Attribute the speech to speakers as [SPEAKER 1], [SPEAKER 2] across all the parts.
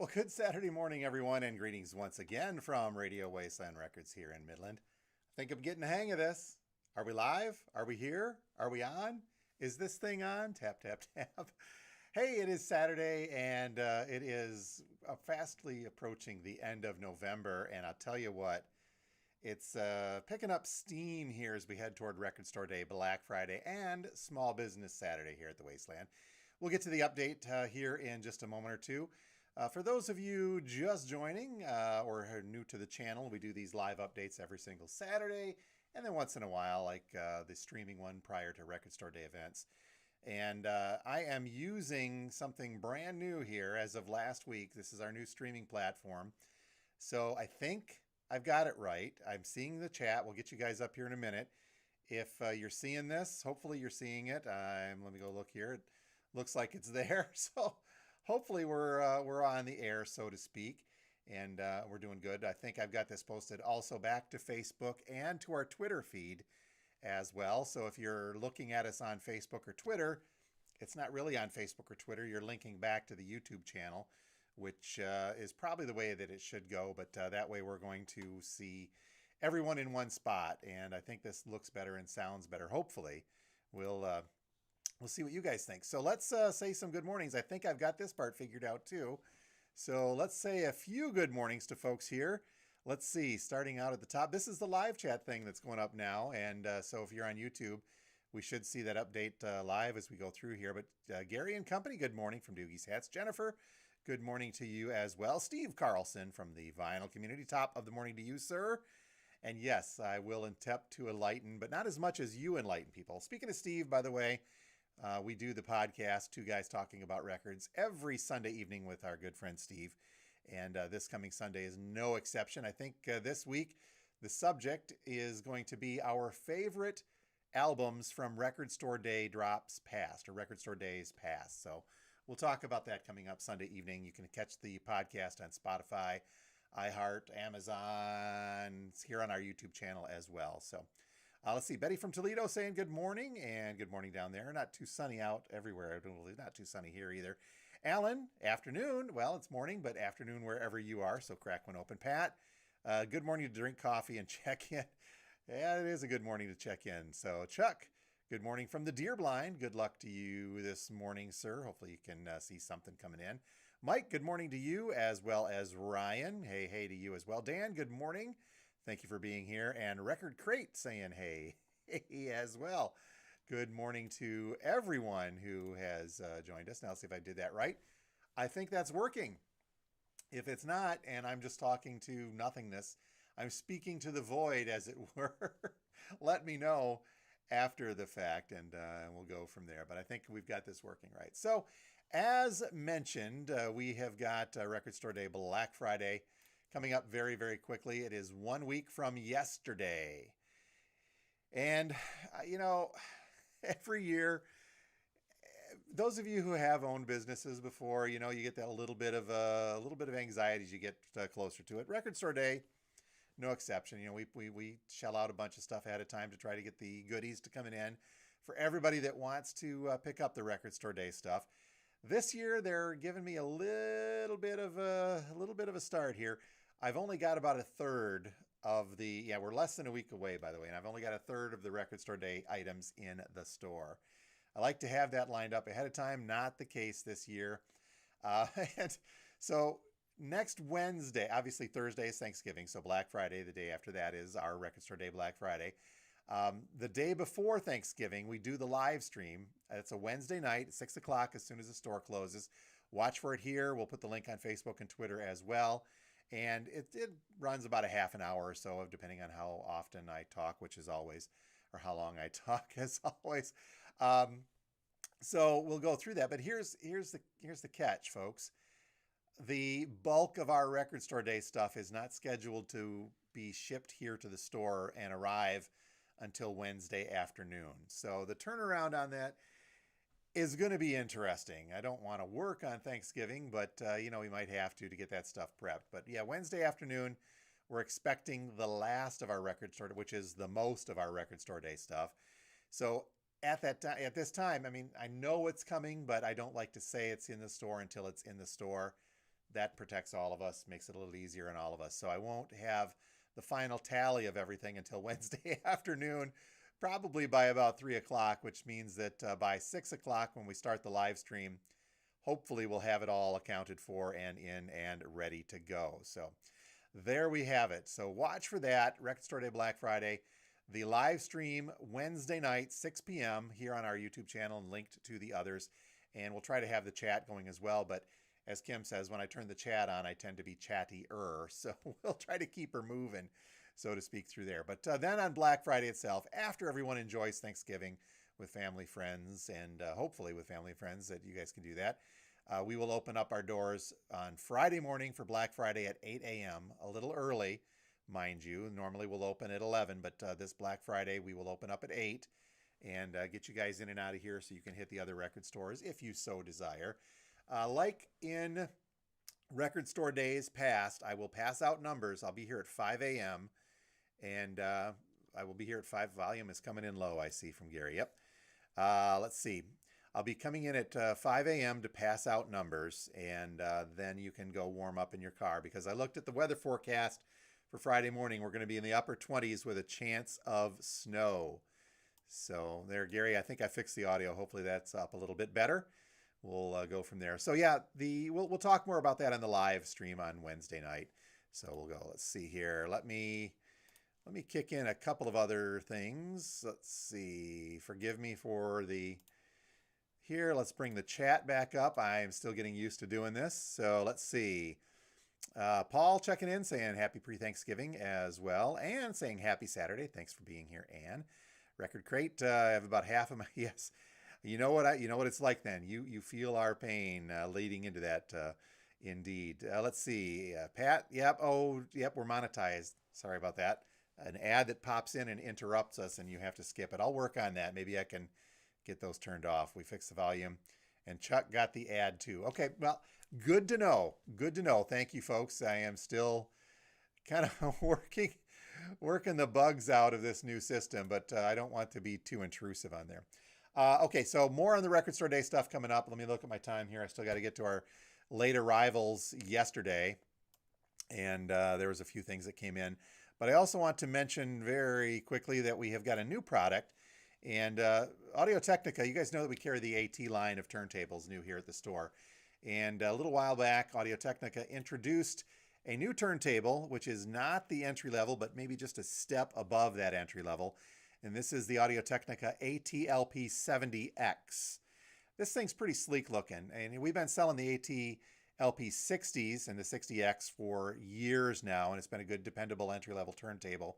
[SPEAKER 1] Well, good Saturday morning, everyone, and greetings once again from Radio Wasteland Records here in Midland. I think I'm getting the hang of this. Are we live? Are we here? Are we on? Is this thing on? Tap, tap, tap. Hey, it is Saturday, and it is fastly approaching the end of November, and I'll tell you what, it's picking up steam here as we head toward Record Store Day, Black Friday, and Small Business Saturday here at the Wasteland. We'll get to the update here in just a moment or two. For those of you just joining or are new to the channel, we do these live updates every single Saturday, and then once in a while, like the streaming one prior to Record Store Day events. And I am using something brand new here as of last week. This is our new streaming platform. So I think I've got it right. I'm seeing the chat. We'll get you guys up here in a minute. If you're seeing this, hopefully you're seeing it. Let me go look here. It looks like it's there. So hopefully we're on the air, so to speak, and we're doing good. I think I've got this posted also back to Facebook and to our Twitter feed as well. So if you're looking at us on Facebook or Twitter, it's not really on Facebook or Twitter. You're linking back to the YouTube channel, which is probably the way that it should go. But that way we're going to see everyone in one spot. And I think this looks better and sounds better. Hopefully we'll see what you guys think. So let's say some good mornings. I think I've got this part figured out too. So let's say a few good mornings to folks here. Let's see, starting out at the top. This is the live chat thing that's going up now. And so if you're on YouTube, we should see that update live as we go through here. But Gary and company, good morning from Doogie's Hats. Jennifer, good morning to you as well. Steve Carlson from the Vinyl Community, top of the morning to you, sir. And yes, I will attempt to enlighten, but not as much as you enlighten people. Speaking of Steve, by the way, we do the podcast, Two Guys Talking About Records, every Sunday evening with our good friend Steve. And this coming Sunday is no exception. I think this week the subject is going to be our favorite albums from Record Store Day drops past, or Record Store Days past. So we'll talk about that coming up Sunday evening. You can catch the podcast on Spotify, iHeart, Amazon. It's here on our YouTube channel as well. So let's see. Betty from Toledo saying good morning, and good morning down there. Not too sunny out everywhere. Not too sunny here either. Alan, afternoon. Well, it's morning, but afternoon wherever you are. So crack one open. Pat, good morning to drink coffee and check in. Yeah, it is a good morning to check in. So Chuck, good morning from the Deer Blind. Good luck to you this morning, sir. Hopefully you can see something coming in. Mike, good morning to you, as well as Ryan. Hey to you as well. Dan, good morning. Thank you for being here. And Record Crate saying hey as well. Good morning to everyone who has joined us. Now, let's see if I did that right. I think that's working. If it's not, and I'm just talking to nothingness, I'm speaking to the void, as it were. Let me know after the fact, and we'll go from there. But I think we've got this working right. So, as mentioned, we have got Record Store Day, Black Friday, coming up very, very quickly. It is 1 week from yesterday. And, every year, those of you who have owned businesses before, you get that little bit of anxiety as you get closer to it. Record Store Day, no exception. We shell out a bunch of stuff ahead of time to try to get the goodies to coming in for everybody that wants to pick up the Record Store Day stuff. This year, they're giving me a little bit of a start here. I've only got about a third of we're less than a week away, by the way, and I've only got a third of the Record Store Day items in the store. I like to have that lined up ahead of time. Not the case this year. And so next Wednesday, obviously Thursday is Thanksgiving, so Black Friday, the day after that is our Record Store Day Black Friday. The day before Thanksgiving, we do the live stream. It's a Wednesday night at 6 o'clock as soon as the store closes. Watch for it here. We'll put the link on Facebook and Twitter as well. And it runs about a half an hour or so, depending on how often I talk, which is always, or how long I talk, as always. So we'll go through that. But here's the catch, folks. The bulk of our Record Store Day stuff is not scheduled to be shipped here to the store and arrive until Wednesday afternoon. So the turnaround on that is going to be interesting. I don't want to work on Thanksgiving, but we might have to get that stuff prepped. But yeah, Wednesday afternoon, we're expecting the last of our Record Store, which is the most of our Record Store Day stuff. So at this time, I mean, I know it's coming, but I don't like to say it's in the store until it's in the store. that protects all of us, makes it a little easier on all of us. So I won't have the final tally of everything until Wednesday afternoon, probably by about 3 o'clock, which means that by 6 o'clock when we start the live stream, hopefully we'll have it all accounted for and in and ready to go. So there we have it. So watch for that, Record Store Day Black Friday. The live stream Wednesday night, 6 p.m. here on our YouTube channel and linked to the others. And we'll try to have the chat going as well. But as Kim says, when I turn the chat on, I tend to be chattier. So we'll try to keep her moving, so to speak, through there. But then on Black Friday itself, after everyone enjoys Thanksgiving with family, friends, and hopefully with family and friends, that you guys can do that, we will open up our doors on Friday morning for Black Friday at 8 a.m., a little early, mind you. Normally we'll open at 11, but this Black Friday we will open up at 8 and get you guys in and out of here so you can hit the other record stores if you so desire. Like in record store days past, I will pass out numbers. I'll be here at 5 a.m. and I will be here at 5. Volume is coming in low, I see from Gary. Yep. Let's see. I'll be coming in at 5 a.m. to pass out numbers, and then you can go warm up in your car, because I looked at the weather forecast for Friday morning. We're going to be in the upper 20s with a chance of snow. So there, Gary, I think I fixed the audio. Hopefully that's up a little bit better. We'll go from there. So yeah, we'll talk more about that on the live stream on Wednesday night. So we'll go. Let's see here. Let me kick in a couple of other things. Let's see. Forgive me for the here. Let's bring the chat back up. I'm still getting used to doing this. So let's see. Paul checking in, saying happy pre-Thanksgiving as well, and saying happy Saturday. Thanks for being here, Ann. Record Crate. I have about half of my yes. You know what it's like then. You feel our pain leading into that. Indeed. Let's see. Pat. Yep. Oh, yep. We're monetized. Sorry about that. An ad that pops in and interrupts us, and you have to skip it. I'll work on that. Maybe I can get those turned off. We fixed the volume, and Chuck got the ad too. Okay. Well, good to know. Good to know. Thank you, folks. I am still kind of working the bugs out of this new system, but I don't want to be too intrusive on there. Okay, so more on the Record Store Day stuff coming up. Let me look at my time here. I still got to get to our late arrivals yesterday, and there was a few things that came in. But I also want to mention very quickly that we have got a new product, and Audio-Technica, you guys know that we carry the AT line of turntables new here at the store. And a little while back, Audio-Technica introduced a new turntable, which is not the entry level, but maybe just a step above that entry level. And this is the Audio-Technica AT-LP70X. This thing's pretty sleek looking. And we've been selling the AT-LP60s and the 60X for years now, and it's been a good, dependable entry-level turntable.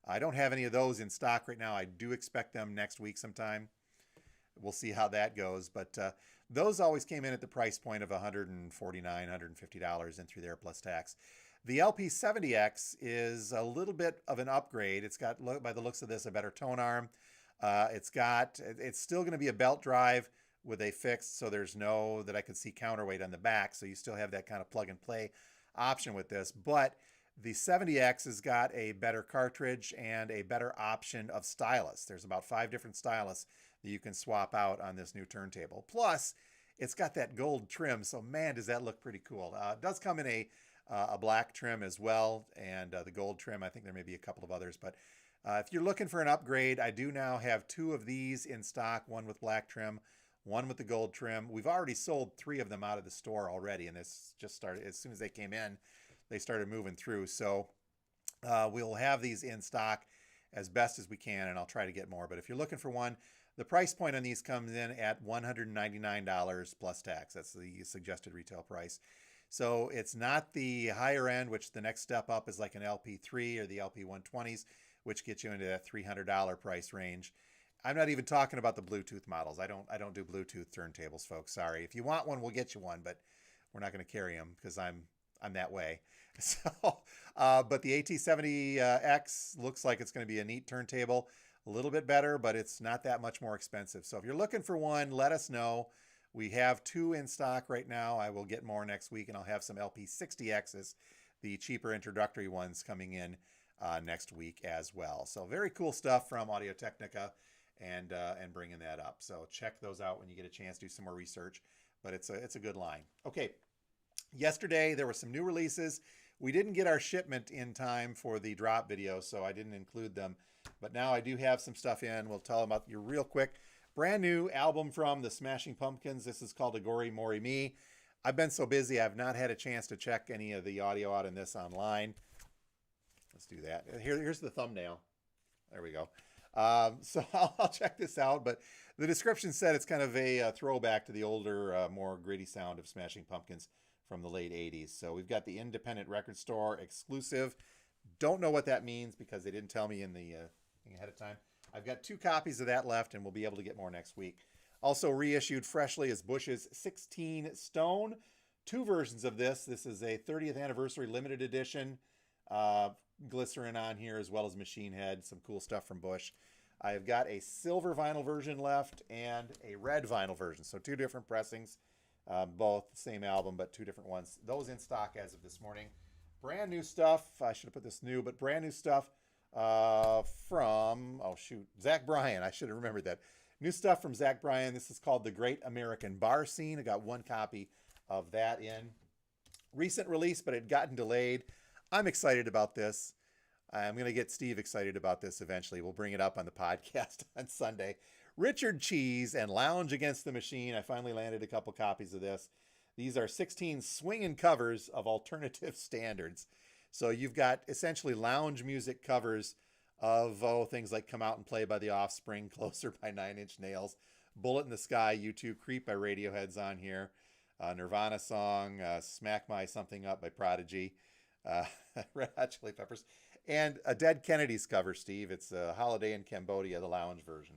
[SPEAKER 1] I don't have any of those in stock right now. I do expect them next week sometime. We'll see how that goes. But those always came in at the price point of $149, $150 in through there plus tax. The LP70X is a little bit of an upgrade. It's got, by the looks of this, a better tone arm. It's still going to be a belt drive with a fixed, so there's no, that I could see, counterweight on the back. So you still have that kind of plug and play option with this. But the 70X has got a better cartridge and a better option of stylus. There's about 5 different stylus that you can swap out on this new turntable. Plus, it's got that gold trim, so man, does that look pretty cool. It does come in a black trim as well, and the gold trim. I think there may be a couple of others, but if you're looking for an upgrade, I do now have 2 of these in stock, one with black trim, one with the gold trim. We've already sold 3 of them out of the store already, and this just started, as soon as they came in, they started moving through. So we'll have these in stock as best as we can, and I'll try to get more. But if you're looking for one, the price point on these comes in at $199 plus tax. That's the suggested retail price. So it's not the higher end, which the next step up is like an LP3 or the LP120s, which gets you into that $300 price range. I'm not even talking about the Bluetooth models. I don't do Bluetooth turntables, folks. Sorry. If you want one, we'll get you one, but we're not going to carry them because I'm that way. So, but the AT70X looks like it's going to be a neat turntable. A little bit better, but it's not that much more expensive. So if you're looking for one, let us know. We have 2 in stock right now. I will get more next week, and I'll have some LP60Xs, the cheaper introductory ones, coming in next week as well. So very cool stuff from Audio-Technica, and bringing that up. So check those out when you get a chance. Do some more research, but it's a good line. Okay, Yesterday, there were some new releases. We didn't get our shipment in time for the drop video, so I didn't include them. But now I do have some stuff in. We'll tell them about you real quick. Brand new album from the Smashing Pumpkins. This is called Agori Mori Me. I've been so busy, I've not had a chance to check any of the audio out in this online. Let's do that. Here's the thumbnail. There we go. So I'll check this out, but the description said it's kind of a throwback to the older, more gritty sound of Smashing Pumpkins from the late 80s. So we've got the independent record store exclusive. Don't know what that means because they didn't tell me in the thing ahead of time. I've got 2 copies of that left, and we'll be able to get more next week. Also reissued freshly is Bush's 16 Stone. 2 versions of this. This is a 30th anniversary limited edition. Glycerin on here as well as Machine Head. Some cool stuff from Bush. I've got a silver vinyl version left and a red vinyl version. So 2 different pressings. Both the same album, but 2 different ones. Those in stock as of this morning. Brand new stuff. I should have put this new, but brand new stuff from, Zach Bryan. I should have remembered that. New stuff from Zach Bryan. This is called The Great American Bar Scene. I got 1 copy of that in. Recent release, but it had gotten delayed. I'm excited about this. I'm going to get Steve excited about this eventually. We'll bring it up on the podcast on Sunday. Richard Cheese and Lounge Against the Machine. I finally landed a couple copies of this. These are 16 swinging covers of alternative standards. So you've got essentially lounge music covers of things like Come Out and Play by The Offspring, Closer by 9 Inch Nails, Bullet in the Sky, U2, Creep by Radiohead's on here, Nirvana song, Smack My Something Up by Prodigy, Red Hot Chili Peppers, and a Dead Kennedys cover, Steve. It's Holiday in Cambodia, the lounge version.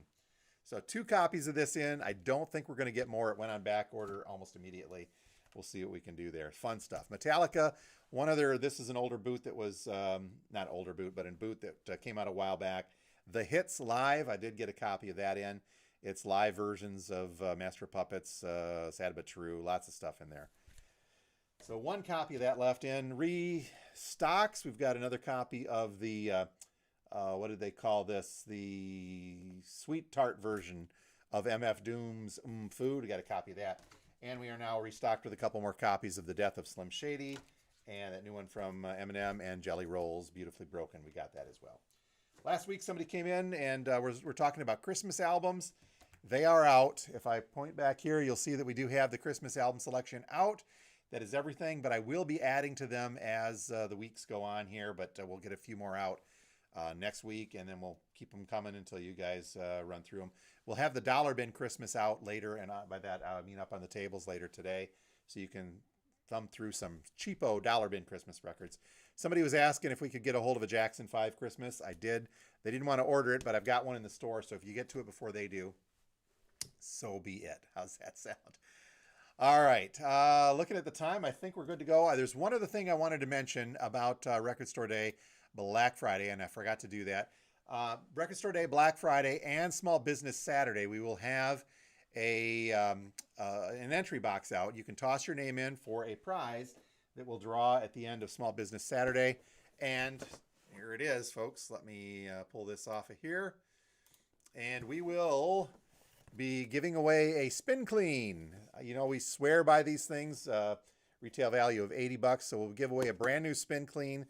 [SPEAKER 1] So 2 copies of this in. I don't think we're going to get more. It went on back order almost immediately. We'll see what we can do there. Fun stuff. Metallica, one other, this is an older boot that was, not older boot, but a boot that came out a while back. The Hits Live, I did get a copy of that in. It's live versions of Master of Puppets, Sad But True, lots of stuff in there. So 1 copy of that left in. Restocks, we've got another copy of the, what did they call this? The Sweet Tart version of MF Doom's Food. We got a copy of that. And we are now restocked with a couple more copies of The Death of Slim Shady and that new one from Eminem and Jelly Rolls, Beautifully Broken. We got that as well. Last week, somebody came in and we're talking about Christmas albums. They are out. If I point back here, you'll see that we do have the Christmas album selection out. That is everything, but I will be adding to them as the weeks go on here, but we'll get a few more out next week, and then we'll keep them coming until you guys run through them. We'll have the Dollar Bin Christmas out later, and by that I mean up on the tables later today, so you can thumb through some cheapo Dollar Bin Christmas records. Somebody was asking if we could get a hold of a Jackson 5 Christmas. I did. They didn't want to order it, but I've got one in the store, so if you get to it before they do, so be it. How's that sound? All right. Looking at the time, I think we're good to go. There's one other thing I wanted to mention about Record Store Day, Black Friday, and I forgot to do that. Record Store Day, Black Friday, and Small Business Saturday, we will have an entry box out. You can toss your name in for a prize that we'll draw at the end of Small Business Saturday. And here it is, folks. Let me pull this off of here. And we will be giving away a Spin Clean. You know, we swear by these things. Retail value of $80. So we'll give away a brand new Spin Clean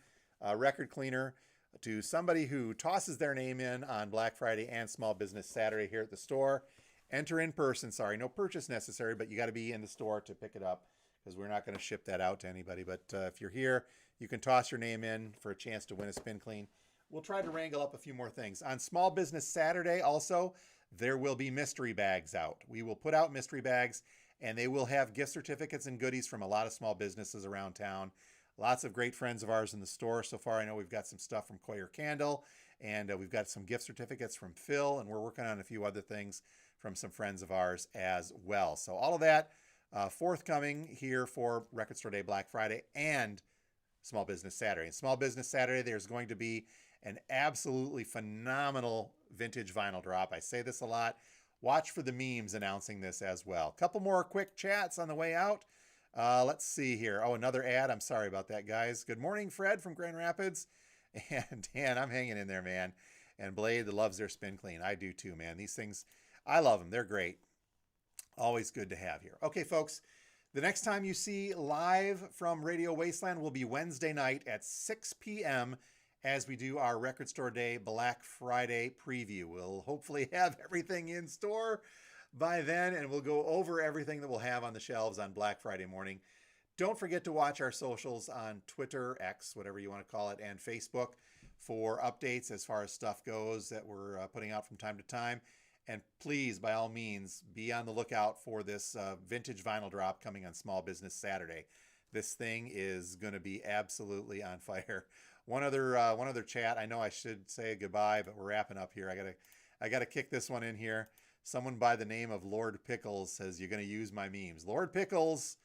[SPEAKER 1] record cleaner to somebody who tosses their name in on Black Friday and Small Business Saturday here at the store. Enter in person. Sorry, no purchase necessary, but you got to be in the store to pick it up because we're not going to ship that out to anybody. But if you're here, you can toss your name in for a chance to win a Spin Clean. We'll try to wrangle up a few more things. On Small Business Saturday also, there will be mystery bags out. We will put out mystery bags, and they will have gift certificates and goodies from a lot of small businesses around town. Lots of great friends of ours in the store. So far, I know we've got some stuff from Coyer Candle, and we've got some gift certificates from Phil, and we're working on a few other things from some friends of ours as well. So all of that forthcoming here for Record Store Day, Black Friday, and Small Business Saturday. And Small Business Saturday, there's going to be an absolutely phenomenal vintage vinyl drop. I say this a lot. Watch for the memes announcing this as well. A couple more quick chats on the way out. Let's see here. Oh, another ad. I'm sorry about that, guys. Good morning, Fred from Grand Rapids. And Dan, I'm hanging in there, man. And Blade loves their Spin Clean. I do too, man. These things, I love them. They're great. Always good to have here. Okay, folks. The next time you see live from Radio Wasteland will be Wednesday night at 6 p.m. as we do our Record Store Day Black Friday preview. We'll hopefully have everything in store by then, and we'll go over everything that we'll have on the shelves on Black Friday morning. Don't forget to watch our socials on Twitter, X, whatever you want to call it, and Facebook for updates as far as stuff goes that we're putting out from time to time. And please, by all means, be on the lookout for this vintage vinyl drop coming on Small Business Saturday. This thing is going to be absolutely on fire. One other chat. I know I should say goodbye, but we're wrapping up here. I gotta kick this one in here. Someone by the name of Lord Pickles says, you're going to use my memes. Lord Pickles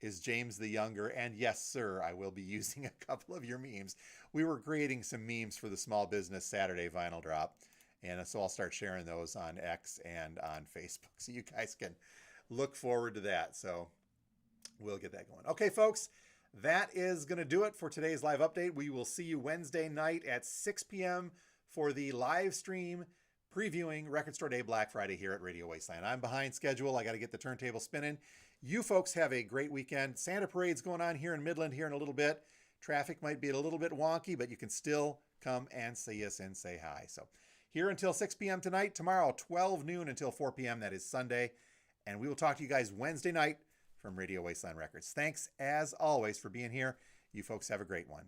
[SPEAKER 1] is James the Younger. And yes, sir, I will be using a couple of your memes. We were creating some memes for the Small Business Saturday vinyl drop. And so I'll start sharing those on X and on Facebook. So you guys can look forward to that. So we'll get that going. Okay, folks, that is going to do it for today's live update. We will see you Wednesday night at 6 p.m. for the live stream previewing Record Store Day Black Friday here at Radio Wasteland. I'm behind schedule. I got to get the turntable spinning. You folks have a great weekend. Santa Parade's going on here in Midland here in a little bit. Traffic might be a little bit wonky, but you can still come and see us and say hi. So here until 6 p.m. tonight. Tomorrow, 12 noon until 4 p.m. That is Sunday. And we will talk to you guys Wednesday night from Radio Wasteland Records. Thanks, as always, for being here. You folks have a great one.